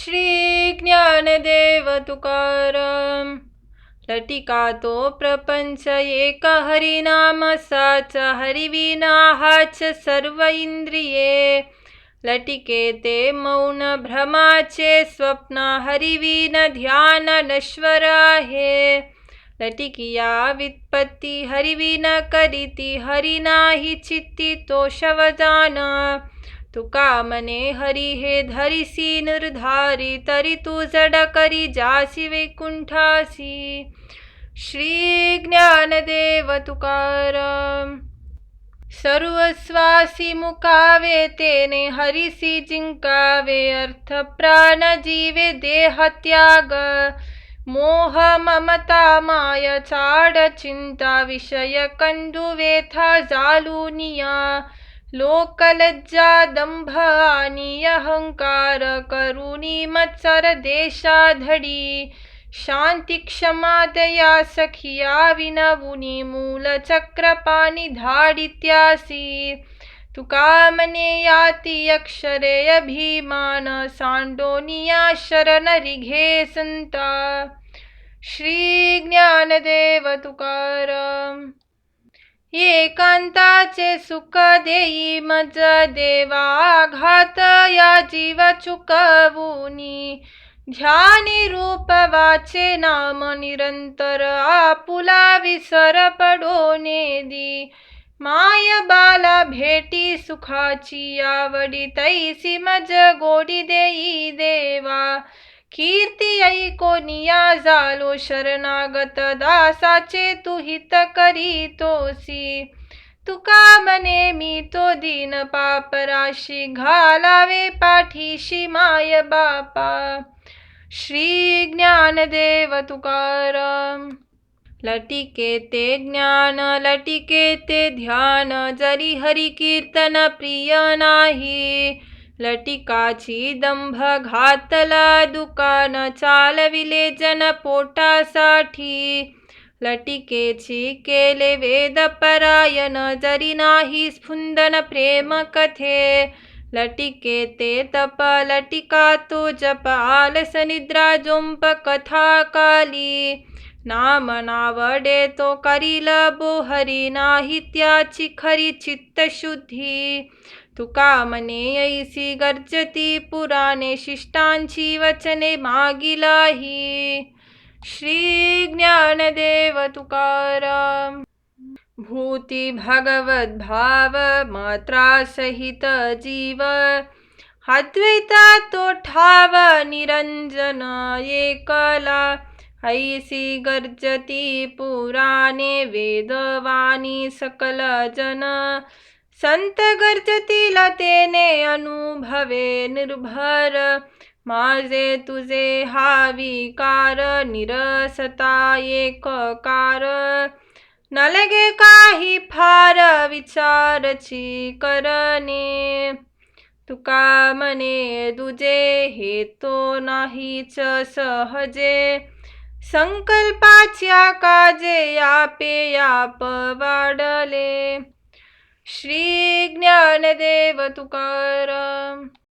श्री ज्ञानदेव तुकाराम. लटिका तो प्रपंच एक हरिनाम साच, हरिविना हाच सर्व इंद्रिये. लटिके ते मौन भ्रमाचे स्वप्न, हरिविन ध्यान नश्वर आहे. लटिकिया वित्पत्ती हरिविन करीती, हरि नाही चित्ती तो शवजान. तुका मने हरी हे धरिसी निर्धारी, तरी तू जड करी जासी वैकुंठासी. श्री ज्ञानदेव तुकाराम. सर्वस्वासी मुकावे तेने हरिसी जिंकावे, अर्थ प्राण जीवे देह त्याग. मोह ममता माय चाड चिंता, विषय कंदु वेथा जालुनिया. लोक लज्जा दंभ आणि अहंकार, करुणी मत्सर देशाधडी. शांती क्षमा दया सखिया विनवुनी, मूल चक्र पाणी धाडित्यासी. तुका मने याती अक्षरे अभिमान, सांडोनिया शरण रिघे संता. श्री ज्ञानदेव तुकाराम. एकांताचे सुख देई मज देवा, घात या जीव चुकवुनी. ध्यानी रूप वाचे नाम निरंतर, आपुला विसर पडोने दी. माय बाला भेटी सुखाची आवडी, तैसी मज गोडी देई देवा. कीर्ती ऐकोनिया झालो शरणागत, दासाचे तू हित करीतोसी. तुका मने मी तो दीन पापराशी, घालावे पाठीशी माय बापा. श्री ज्ञानदेव तुकाराम. लटिके ते ज्ञान लटिके ते ध्यान, जरी हरि कीर्तन प्रिय नाही. लटिकाची दंभ घातला दुकान, चालविले जन पोटासाठी. लटिकेची केले वेद परायण, जरी नाही स्फुंदन प्रेम कथे. लटिके ते तप लटिका तो जप, आलस निद्रा जोंप कथा काली. नाम नावडे तो करील बोहरी, नाही त्याची खरी चित्त शुद्धी. तुका मने ऐसी गर्जती पुराणे, शिष्टांची वचने मागिलाही. श्री ज्ञानदेव तुकाराम. भूती भगवत भाव मात्रा सहित जीव, अद्वैता तो ठाव निरंजन एकला. ऐसी गर्जती पुराणे वेदवाणी सकल जन, संत गर्जतील तेने अनुभवे निर्भर. माझे तुझे हा विकार, निरसता एककार. न लगे काही फार विचारची करणे. तुका मने दुजे हे तो नाहीच सहजे. संकल्पाच्या काजे आपे आप वाढले. श्री ज्ञानदेव तुकाराम.